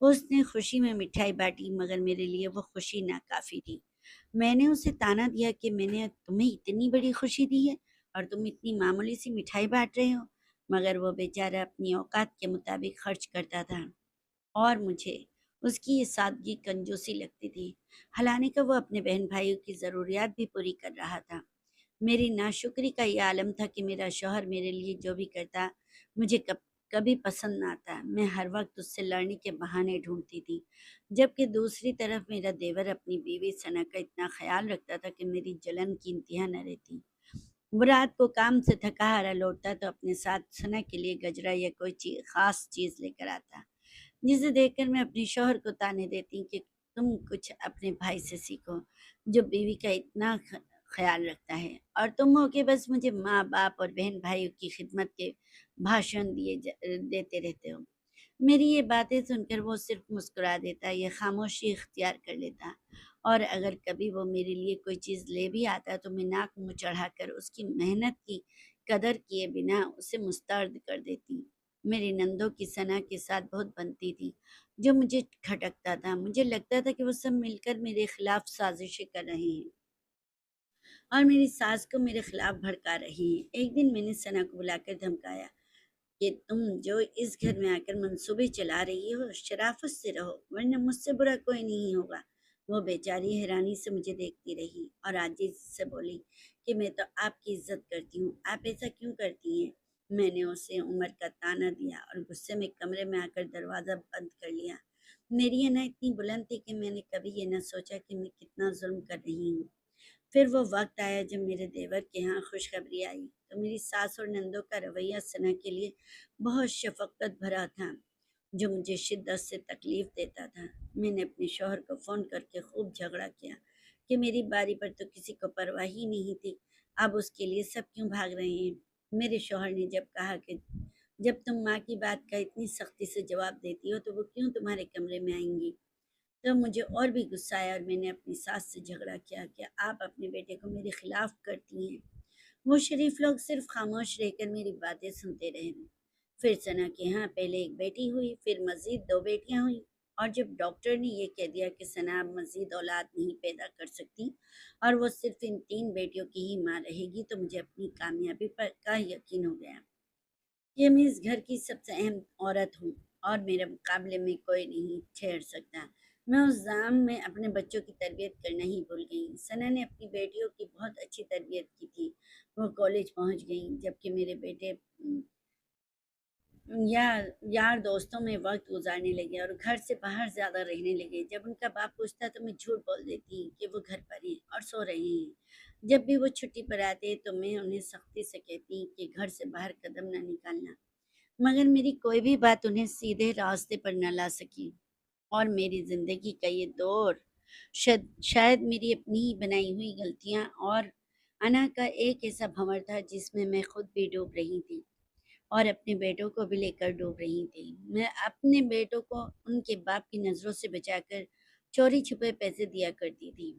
اس نے خوشی میں مٹھائی بانٹی مگر میرے لیے وہ خوشی ناکافی تھی۔ میں نے اسے طعنہ دیا کہ میں نے تمہیں اتنی بڑی خوشی دی ہے اور تم اتنی معمولی سی مٹھائی بانٹ رہے ہو، مگر وہ بیچارہ اپنی اوقات کے مطابق خرچ کرتا تھا اور مجھے اس کی یہ سادگی کنجوسی لگتی تھی۔ حالانکہ کہ وہ اپنے بہن بھائیوں کی ضروریات بھی پوری کر رہا تھا۔ میری ناشکری کا یہ عالم تھا کہ میرا شوہر میرے لیے جو بھی کرتا مجھے کبھی پسند نہ آتا۔ میں ہر وقت اس سے لڑنے کے بہانے ڈھونڈتی تھی، جبکہ دوسری طرف میرا دیور اپنی بیوی ثنا کا اتنا خیال رکھتا تھا کہ میری جلن کی انتہا نہ رہتی۔ وہ رات کو کام سے تھکا ہارا لوٹتا تو اپنے ساتھ ثنا کے لیے گجرا یا کوئی خاص چیز لے کر آتا، جسے دیکھ کر میں اپنے شوہر کو طعنے دیتی کہ تم کچھ اپنے بھائی سے سیکھو جو بیوی کا اتنا خیال رکھتا ہے، اور تم ہو کہ بس مجھے ماں باپ اور بہن بھائیوں کی خدمت کے بھاشن دیتے رہتے ہو۔ میری یہ باتیں سن کر وہ صرف مسکرا دیتا یا خاموشی اختیار کر لیتا، اور اگر کبھی وہ میرے لیے کوئی چیز لے بھی آتا تو میں ناک منہ چڑھا کر اس کی محنت کی قدر کیے بنا اسے مسترد کر دیتی۔ میری نندوں کی ثنا کے ساتھ بہت بنتی تھی، جو مجھے کھٹکتا تھا۔ مجھے لگتا تھا کہ وہ سب مل کر میرے خلاف سازشیں کر رہے ہیں اور میری ساس کو میرے خلاف بھڑکا رہی ہیں۔ ایک دن میں نے ثنا کو بلا کر دھمکایا کہ تم جو اس گھر میں آ کر منصوبے چلا رہی ہو، شرافت سے رہو ورنہ مجھ سے برا کوئی نہیں ہوگا۔ وہ بیچاری حیرانی سے مجھے دیکھتی رہی اور عاجزی سے بولی کہ میں تو آپ کی عزت کرتی ہوں، آپ ایسا کیوں کرتی ہیں؟ میں نے اسے عمر کا طعنہ دیا اور غصے میں کمرے میں آ کر دروازہ بند کر لیا۔ میری انا اتنی بلند تھی کہ میں نے کبھی یہ نہ سوچا کہ میں کتنا ظلم کر رہی ہوں۔ پھر وہ وقت آیا جب میرے دیور کے ہاں خوشخبری آئی تو میری ساس اور نندوں کا رویہ ثنا کے لیے بہت شفقت بھرا تھا، جو مجھے شدت سے تکلیف دیتا تھا۔ میں نے اپنے شوہر کو فون کر کے خوب جھگڑا کیا کہ میری باری پر تو کسی کو پرواہ ہی نہیں تھی، اب اس کے لیے سب کیوں بھاگ رہے ہیں۔ میرے شوہر نے جب کہا کہ جب تم ماں کی بات کا اتنی سختی سے جواب دیتی ہو تو وہ کیوں تمہارے کمرے میں آئیں گی، تو مجھے اور بھی غصہ آیا اور میں نے اپنی ساس سے جھگڑا کیا کہ آپ اپنے بیٹے کو میرے خلاف کرتی ہیں۔ وہ شریف لوگ صرف خاموش رہ کر میری باتیں سنتے رہے۔ پھر ثنا کے ہاں پہلے ایک بیٹی ہوئی، پھر مزید 2 بیٹیاں ہوئیں، اور جب ڈاکٹر نے یہ کہہ دیا کہ ثنا اب مزید اولاد نہیں پیدا کر سکتی اور وہ صرف ان 3 بیٹیوں کی ہی ماں رہے گی تو مجھے اپنی کامیابی پر کا یقین ہو گیا کہ میں اس گھر کی سب سے اہم عورت ہوں اور میرے مقابلے میں کوئی نہیں ٹھہر سکتا۔ میں اس زام میں اپنے بچوں کی تربیت کرنا ہی بھول گئی۔ ثنا نے اپنی بیٹیوں کی بہت اچھی تربیت کی تھی، وہ کالج پہنچ گئیں، جبکہ میرے بیٹے یا یار دوستوں میں وقت گزارنے لگے اور گھر سے باہر زیادہ رہنے لگے۔ جب ان کا باپ پوچھتا تو میں جھوٹ بول دیتی کہ وہ گھر پر ہیں اور سو رہے ہیں۔ جب بھی وہ چھٹی پر آتے تو میں انہیں سختی سے کہتی کہ گھر سے باہر قدم نہ نکالنا، مگر میری کوئی بھی بات انہیں سیدھے راستے پر نہ لا سکی، اور میری زندگی کا یہ دور شاید میری اپنی ہی بنائی ہوئی غلطیاں اور انا کا ایک ایسا بھنور تھا جس میں میں خود بھی ڈوب رہی تھی اور اپنے بیٹوں کو بھی لے کر ڈوب رہی تھی۔ میں اپنے بیٹوں کو ان کے باپ کی نظروں سے بچا کر چوری چھپے پیسے دیا کرتی تھی،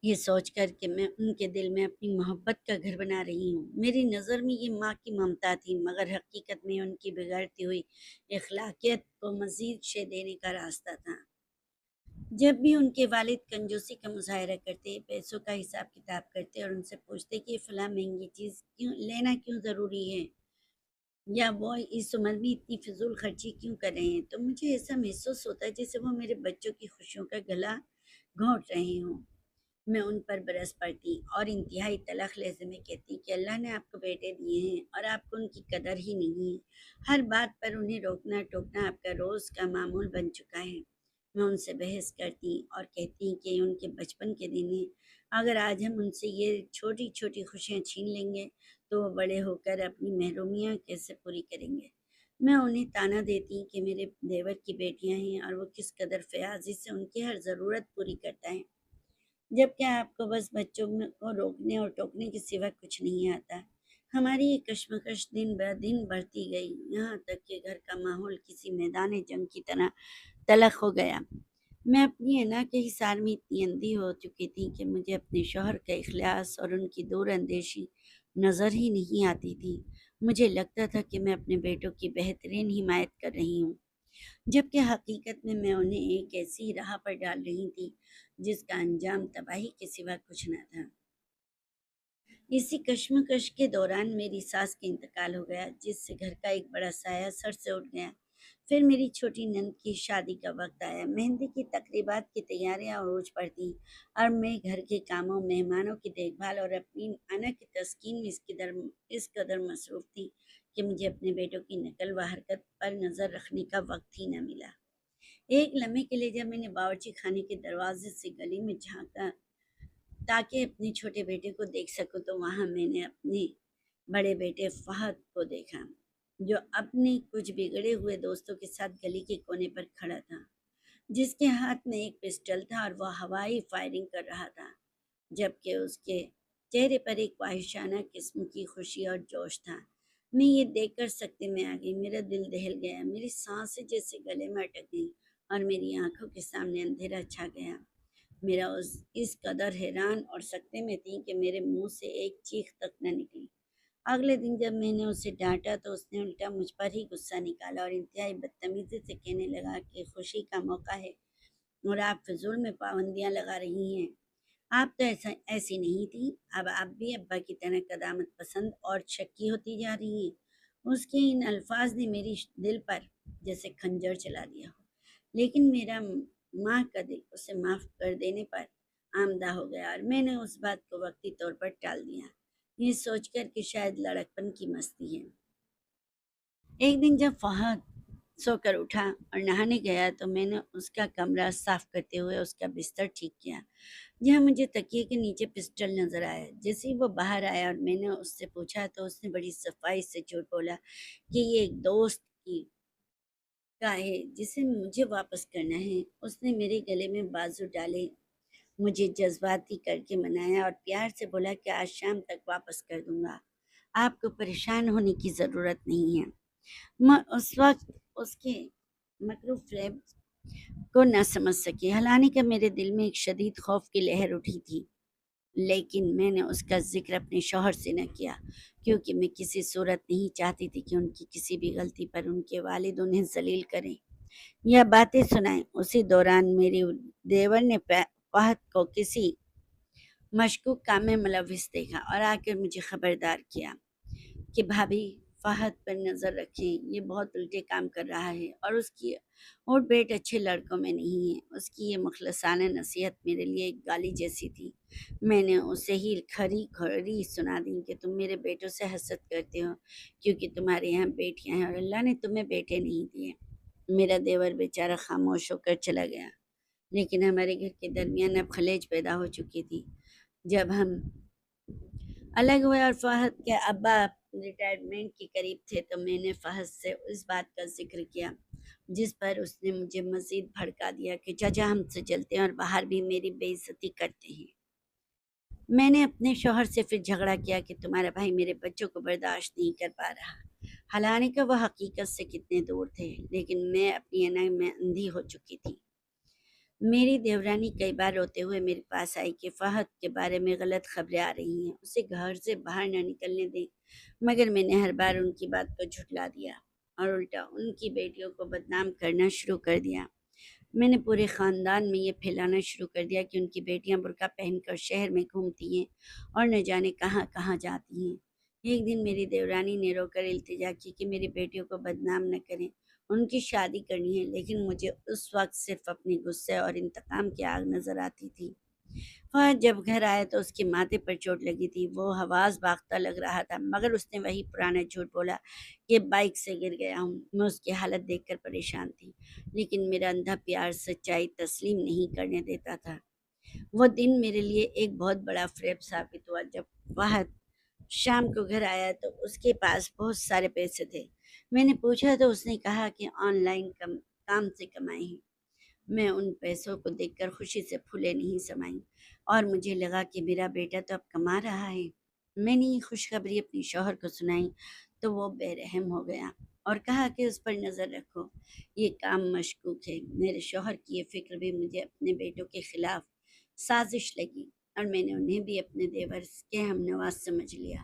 یہ سوچ کر کہ میں ان کے دل میں اپنی محبت کا گھر بنا رہی ہوں۔ میری نظر میں یہ ماں کی ممتا تھی، مگر حقیقت میں ان کی بگڑتی ہوئی اخلاقیات کو مزید شے دینے کا راستہ تھا۔ جب بھی ان کے والد کنجوسی کا مظاہرہ کرتے، پیسوں کا حساب کتاب کرتے اور ان سے پوچھتے کہ یہ فلاں مہنگی چیز لینا کیوں ضروری ہے، یا وہ اس عمر میں اتنی فضول خرچی کیوں کر رہے ہیں، تو مجھے ایسا محسوس ہوتا ہے جیسے وہ میرے بچوں کی خوشیوں کا گلا گھونٹ رہے ہوں۔ میں ان پر برس پڑتی اور انتہائی تلخ لہجے میں کہتی کہ اللہ نے آپ کو بیٹے دیے ہیں اور آپ کو ان کی قدر ہی نہیں ہے۔ ہر بات پر انہیں روکنا ٹوکنا آپ کا روز کا معمول بن چکا ہے۔ میں ان سے بحث کرتی اور کہتی کہ ان کے بچپن کے دن ہیں، اگر آج ہم ان سے یہ چھوٹی چھوٹی خوشیاں چھین لیں گے تو وہ بڑے ہو کر اپنی محرومیاں کیسے پوری کریں گے۔ میں انہیں طعنہ دیتی کہ میرے دیور کی بیٹیاں ہیں اور وہ کس قدر فیاضی سے ان کی ہر ضرورت پوری کرتا ہے، جبکہ آپ کو بس بچوں کو روکنے اور ٹوکنے کے سوا کچھ نہیں آتا۔ ہماری یہ کشمکش دن بہ دن بڑھتی گئی، یہاں تک کہ گھر کا ماحول کسی میدان جنگ کی طرح تلخ ہو گیا۔ میں اپنی انا کے حصار میں اتنی اندھی ہو چکی تھی کہ مجھے اپنے شوہر کا اخلاص اور ان کی دور اندیشی نظر ہی نہیں آتی تھی۔ مجھے لگتا تھا کہ میں اپنے بیٹوں کی بہترین حمایت کر رہی ہوں، جبکہ حقیقت میں انہیں ایک ایسی راہ پر ڈال رہی تھی جس کا انجام تباہی کے سوا کچھ نہ تھا۔ اسی کشمکش کے دوران میری ساس کا انتقال ہو گیا، جس سے گھر کا ایک بڑا سایہ سر سے اٹھ گیا۔ پھر میری چھوٹی نند کی شادی کا وقت آیا۔ مہندی کی تقریبات کی تیاریاں عروج پر تھیں اور میں گھر کے کاموں، مہمانوں کی دیکھ بھال اور اپنی انا کی تسکین میں اس قدر مصروف تھی کہ مجھے اپنے بیٹوں کی نقل و حرکت پر نظر رکھنے کا وقت ہی نہ ملا۔ ایک لمحے کے لیے جب میں نے باورچی خانے کے دروازے سے گلی میں جھانکا تاکہ اپنے چھوٹے بیٹے کو دیکھ سکوں، تو وہاں میں نے اپنے بڑے بیٹے فہد کو دیکھا، جو اپنے کچھ بگڑے ہوئے دوستوں کے ساتھ گلی کے کونے پر کھڑا تھا، جس کے ہاتھ میں ایک پسٹل تھا اور وہ ہوائی فائرنگ کر رہا تھا، جبکہ اس کے چہرے پر ایک خواہشانہ قسم کی خوشی اور جوش تھا۔ میں یہ دیکھ کر سکتے میں آ گئی، میرا دل دہل گیا، میری سانسیں جیسے گلے میں اٹک گئیں اور میری آنکھوں کے سامنے اندھیرا چھا گیا۔ میرا اس قدر حیران اور سکتے میں تھی کہ میرے منہ سے ایک چیخ تک نہ نکلی۔ اگلے دن جب میں نے اسے ڈانٹا تو اس نے الٹا مجھ پر ہی غصہ نکالا اور انتہائی بدتمیزی سے کہنے لگا کہ خوشی کا موقع ہے اور آپ فضول میں پابندیاں لگا رہی ہیں۔ آپ تو ایسی نہیں تھی، اب آپ بھی ابا کی طرح قدامت پسند اور شکی ہوتی جا رہی ہیں۔ اس کے ان الفاظ نے میری دل پر جیسے خنجر چلا دیا ہو، لیکن میرا ماں کا دل اسے معاف کر دینے پر آمدہ ہو گیا اور میں نے اس بات کو وقتی طور پر ٹال دیا، یہ سوچ کر کہ شاید لڑکپن کی مستی ہے۔ ایک دن جب فہد سو کر اٹھا اور نہانے گیا تو میں نے اس کا کمرہ صاف کرتے ہوئے اس کا بستر ٹھیک کیا، جہاں مجھے تکیے کے نیچے پسٹل نظر آیا۔ جیسے ہی وہ باہر آیا اور میں نے اس سے پوچھا تو اس نے بڑی صفائی سے جھوٹ بولا کہ یہ ایک دوست کا ہے جسے مجھے واپس کرنا ہے۔ اس نے میرے گلے میں بازو ڈالے، مجھے جذباتی کر کے منایا اور پیار سے بولا کہ آج شام تک واپس کر دوں گا، آپ کو پریشان ہونے کی ضرورت نہیں ہے۔ میں اس وقت اس کے مکرو فریب کو نہ سمجھ سکی، حالانکہ میرے دل میں ایک شدید خوف کی لہر اٹھی تھی، لیکن میں نے اس کا ذکر اپنے شوہر سے نہ کیا، کیونکہ میں کسی صورت نہیں چاہتی تھی کہ ان کی کسی بھی غلطی پر ان کے والد انہیں ذلیل کریں یا باتیں سنائیں۔ اسی دوران میرے دیور نے فہد کو کسی مشکوک کام میں ملوث دیکھا اور آ کر مجھے خبردار کیا کہ بھابھی، فہد پر نظر رکھیں، یہ بہت الٹے کام کر رہا ہے اور اس کی اور بیٹ اچھے لڑکوں میں نہیں ہے۔ اس کی یہ مخلصانہ نصیحت میرے لیے ایک گالی جیسی تھی۔ میں نے اسے ہی کھری کھری سنا دی کہ تم میرے بیٹوں سے حسد کرتے ہو کیونکہ تمہارے یہاں بیٹیاں ہیں اور اللہ نے تمہیں بیٹے نہیں دیے۔ میرا دیور بیچارہ خاموش ہو کر چلا گیا، لیکن ہمارے گھر کے درمیان اب خلیج پیدا ہو چکی تھی۔ جب ہم الگ ہوئے اور فہد کے ابا ریٹائرمنٹ کے قریب تھے تو میں نے فہد سے اس بات کا ذکر کیا، جس پر اس نے مجھے مزید بھڑکا دیا کہ چچا ہم سے جلتے ہیں اور باہر بھی میری بے عزتی کرتے ہیں۔ میں نے اپنے شوہر سے پھر جھگڑا کیا کہ تمہارا بھائی میرے بچوں کو برداشت نہیں کر پا رہا، حالانکہ وہ حقیقت سے کتنے دور تھے، لیکن میں اپنی انا میں اندھی ہو چکی تھی۔ میری دیورانی کئی بار روتے ہوئے میرے پاس آئی کہ فہد کے بارے میں غلط خبریں آ رہی ہیں، اسے گھر سے باہر نہ نکلنے دیں، مگر میں نے ہر بار ان کی بات کو جھٹلا دیا اور الٹا ان کی بیٹیوں کو بدنام کرنا شروع کر دیا۔ میں نے پورے خاندان میں یہ پھیلانا شروع کر دیا کہ ان کی بیٹیاں برقع پہن کر شہر میں گھومتی ہیں اور نہ جانے کہاں کہاں جاتی ہیں۔ ایک دن میری دیورانی نے رو کر التجا کی کہ میری بیٹیوں کو بدنام نہ کریں، ان کی شادی کرنی ہے، لیکن مجھے اس وقت صرف اپنے غصے اور انتقام کی آگ نظر آتی تھی۔ فہد جب گھر آیا تو اس کے ماتھے پر چوٹ لگی تھی، وہ حواس باختہ لگ رہا تھا، مگر اس نے وہی پرانا جھوٹ بولا کہ بائک سے گر گیا ہوں۔ میں اس کی حالت دیکھ کر پریشان تھی، لیکن میرا اندھا پیار سچائی تسلیم نہیں کرنے دیتا تھا۔ وہ دن میرے لیے ایک بہت بڑا فریب ثابت ہوا۔ جب فہد شام کو گھر آیا تو اس کے پاس بہت سارے پیسے تھے۔ میں نے پوچھا تو اس نے کہا کہ آن لائن کام سے کمائے ہیں۔ میں ان پیسوں کو دیکھ کر خوشی سے پھولے نہیں سمائیں اور مجھے لگا کہ میرا بیٹا تو اب کما رہا ہے۔ میں نے یہ خوشخبری اپنے شوہر کو سنائی تو وہ بے رحم ہو گیا اور کہا کہ اس پر نظر رکھو، یہ کام مشکوک ہے۔ میرے شوہر کی یہ فکر بھی مجھے اپنے بیٹوں کے خلاف سازش لگی اور میں نے انہیں بھی اپنے دیور کے ہم نوا سمجھ لیا۔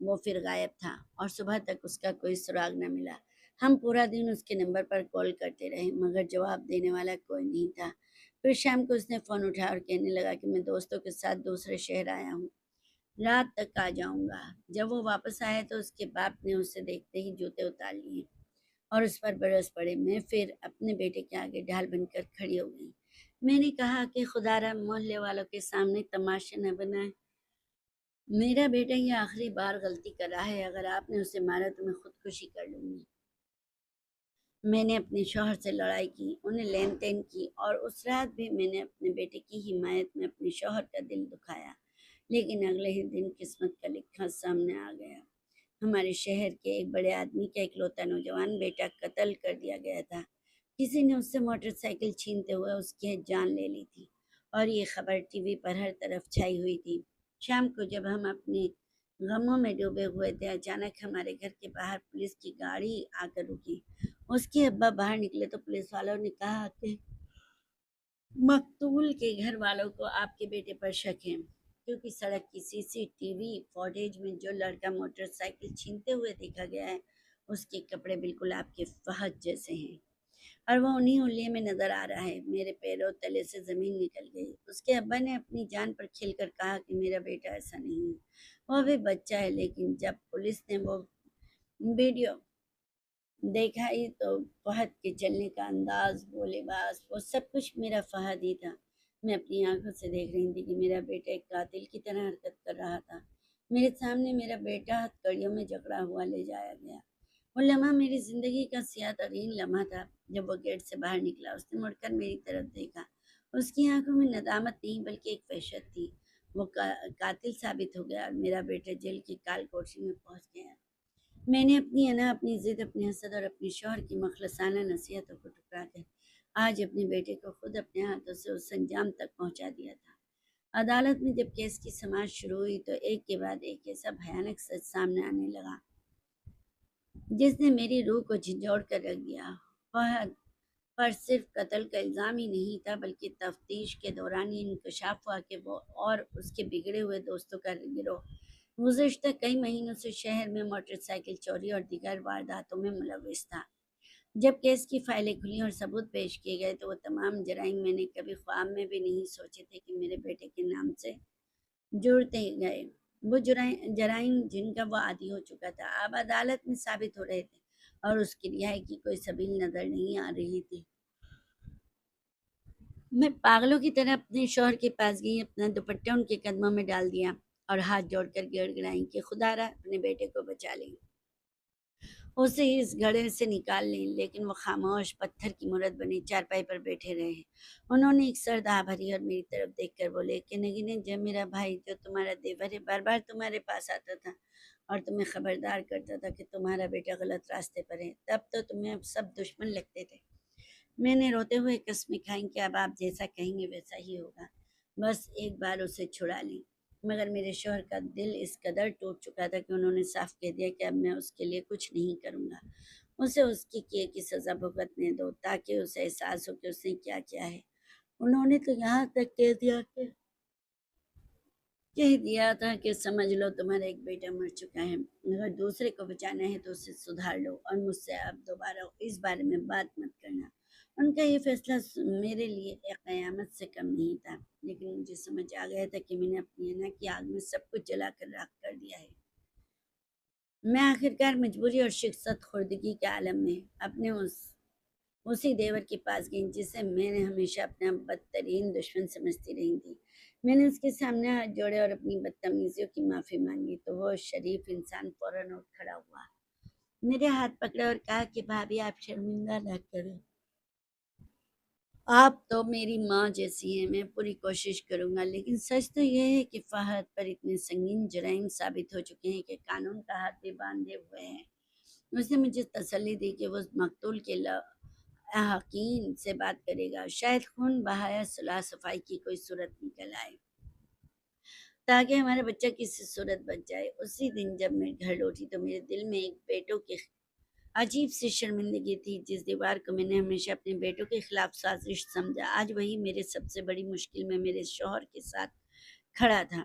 وہ پھر غائب تھا اور صبح تک اس کا کوئی سراغ نہ ملا۔ ہم پورا دن اس کے نمبر پر کال کرتے رہے مگر جواب دینے والا کوئی نہیں تھا۔ پھر شام کو اس نے فون اٹھایا اور کہنے لگا کہ میں دوستوں کے ساتھ دوسرے شہر آیا ہوں، رات تک آ جاؤں گا۔ جب وہ واپس آیا تو اس کے باپ نے اسے دیکھتے ہی جوتے اتار لیے اور اس پر برس پڑے۔ میں پھر اپنے بیٹے کے آگے ڈھال بن کر کھڑی ہو گئی۔ میں نے کہا کہ خدا را محلے والوں کے سامنے تماشا نہ بنائے، میرا بیٹا یہ آخری بار غلطی کر رہا ہے، اگر آپ نے اسے مارا تو میں خودکشی کر لوں گی۔ میں نے اپنے شوہر سے لڑائی کی، انہیں لین تین کی اور اس رات بھی میں نے اپنے بیٹے کی حمایت میں اپنے شوہر کا دل دکھایا، لیکن اگلے ہی دن قسمت کا لکھا سامنے آ گیا۔ ہمارے شہر کے ایک بڑے آدمی کا اکلوتا نوجوان بیٹا قتل کر دیا گیا تھا۔ کسی نے اس سے موٹر سائیکل چھینتے ہوئے اس کی جان لے لی تھی اور یہ خبر ٹی وی پر ہر طرف چھائی ہوئی تھی۔ شام کو جب ہم اپنے غموں میں ڈوبے ہوئے تھے، اچانک ہمارے گھر کے باہر پولیس کی گاڑی آ کر رکی۔ اس کے ابا باہر نکلے تو پولیس والوں نے کہا کہ مقتول کے گھر والوں کو آپ کے بیٹے پر شک ہے، کیونکہ سڑک کی سی سی ٹی وی فوٹیج میں جو لڑکا موٹر سائیکل چھینتے ہوئے دیکھا گیا ہے اس کے کپڑے بالکل آپ کے فہد جیسے ہیں اور وہ انہی حلیے میں نظر آ رہا ہے۔ میرے پیروں تلے سے زمین نکل گئی۔ اس کے ابا نے اپنی جان پر کھیل کر کہا کہ میرا بیٹا ایسا نہیں ہے، وہ بھی بچہ ہے، لیکن جب پولیس نے وہ ویڈیو دیکھا ہی تو فہد کے چلنے کا انداز، وہ لباس، وہ سب کچھ میرا فہد ہی تھا۔ میں اپنی آنکھوں سے دیکھ رہی تھی کہ میرا بیٹا ایک قاتل کی طرح حرکت کر رہا تھا۔ میرے سامنے میرا بیٹا ہتھکڑیوں میں جکڑا ہوا لے جایا گیا۔ وہ لمحہ میری زندگی کا سیاہ ترین لمحہ تھا۔ جب وہ گیٹ سے باہر نکلا اس نے مڑ کر میری طرف دیکھا۔ اس کی آنکھوں میں ندامت نہیں بلکہ ایک وحشت تھی۔ وہ قاتل ثابت ہو گیا اور میرا بیٹا جیل کی کال کوٹری میں پہنچ گیا۔ میں نے اپنی انا، اپنی ضد، اپنی حسد اور اپنے شوہر کی مخلصانہ نصیحتوں کو ٹھکرا کر آج اپنے بیٹے کو خود اپنے ہاتھوں سے اس انجام تک پہنچا دیا تھا۔ عدالت میں جب کیس کی سماعت شروع ہوئی تو ایک کے بعد ایک ایسا بھیانک سچ سامنے آنے لگا جس نے میری روح کو جھنجھوڑ کر رکھ دیا۔ فہد پر صرف قتل کا الزام ہی نہیں تھا بلکہ تفتیش کے دوران یہ انکشاف ہوا کہ وہ اور اس کے بگڑے ہوئے دوستوں کا گروہ گزشتہ کئی مہینوں سے شہر میں موٹر سائیکل چوری اور دیگر وارداتوں میں ملوث تھا۔ جب کیس کی فائلیں کھلیں اور ثبوت پیش کیے گئے تو وہ تمام جرائم میں نے کبھی خواب میں بھی نہیں سوچے تھے کہ میرے بیٹے کے نام سے جڑتے گئے۔ وہ جرائم جن کا وہ عادی ہو چکا تھا اب عدالت میں ثابت ہو رہے تھے اور اس کی رہائی کی کوئی سبیل نظر نہیں آ رہی تھی۔ میں پاگلوں کی طرح اپنے شوہر کے پاس گئی، اپنا دوپٹہ ان کے قدموں میں ڈال دیا اور ہاتھ جوڑ کر گڑ گڑائیں کہ خدا را اپنے بیٹے کو بچا لیں، اسے اس گڑھے سے نکال لیں، لیکن وہ خاموش پتھر کی مورت بنے چارپائی پر بیٹھے رہے۔ انہوں نے ایک سرد آہ بھری اور میری طرف دیکھ کر بولے کہ نگینے، جب میرا بھائی جو تمہارا دیور ہے بار بار تمہارے پاس آتا تھا اور تمہیں خبردار کرتا تھا کہ تمہارا بیٹا غلط راستے پر ہے، تب تو تمہیں اب سب دشمن لگتے تھے۔ میں نے روتے ہوئے قسمیں کھائیں کہ اب آپ جیسا کہیں گے ویسا ہی ہوگا، بس ایک بار اسے چھڑا لیں۔ مگر میرے شوہر کا دل اس قدر ٹوٹ چکا تھا کہ انہوں نے صاف کہہ دیا کہ اب میں اس کے لیے کچھ نہیں کروں گا، اسے اس کی کیے کی سزا بھگتنے دو تاکہ اسے احساس ہو کہ اس نے کیا کیا ہے۔ انہوں نے تو یہاں تک کہہ دیا تھا کہ سمجھ لو تمہارا ایک بیٹا مر چکا ہے، اگر دوسرے کو بچانا ہے تو اسے سدھار لو اور مجھ سے اب دوبارہ اس بارے میں بات مت کرنا۔ ان کا یہ فیصلہ میرے لیے ایک قیامت سے کم نہیں تھا، لیکن مجھے سمجھ آ گیا تھا کہ میں نے اپنی انا کی آگ میں سب کچھ جلا کر راکھ کر دیا ہے۔ میں آخرکار مجبوری اور شکست خوردگی کے عالم میں اپنے اسی دیور کے پاس گئی جسے میں نے ہمیشہ اپنا بدترین دشمن سمجھتی رہی تھی۔ میں نے اس کے سامنے ہاتھ جوڑے اور اپنی بدتمیزیوں کی معافی مانگی تو وہ شریف انسان فوراً اٹھ کھڑا ہوا، میرے ہاتھ پکڑے اور کہا کہ بھابھی آپ شرمندہ نہ کریں، آپ تو میری ماں جیسی ہیں، میں پوری کوشش کروں گا، لیکن سچ تو یہ ہے کہ فہد پر اتنے سنگین جرائم ثابت ہو چکے ہیں کہ قانون کا ہاتھ بھی باندھے ہوئے ہیں۔ اس نے مجھے تسلی دی کہ وہ مقتول کے حقین سے بات کرے گا، شاید خون بہایا صلاح صفائی کی کوئی صورت نکل آئے تاکہ ہمارا بچہ کسی صورت بچ جائے۔ اسی دن جب میں گھر لوٹی تو میرے دل میں ایک بیٹوں کی عجیب سی شرمندگی تھی۔ جس دیوار کو میں نے ہمیشہ اپنے بیٹوں کے خلاف سازش سمجھا، آج وہی میرے سب سے بڑی مشکل میں میرے شوہر کے ساتھ کھڑا تھا۔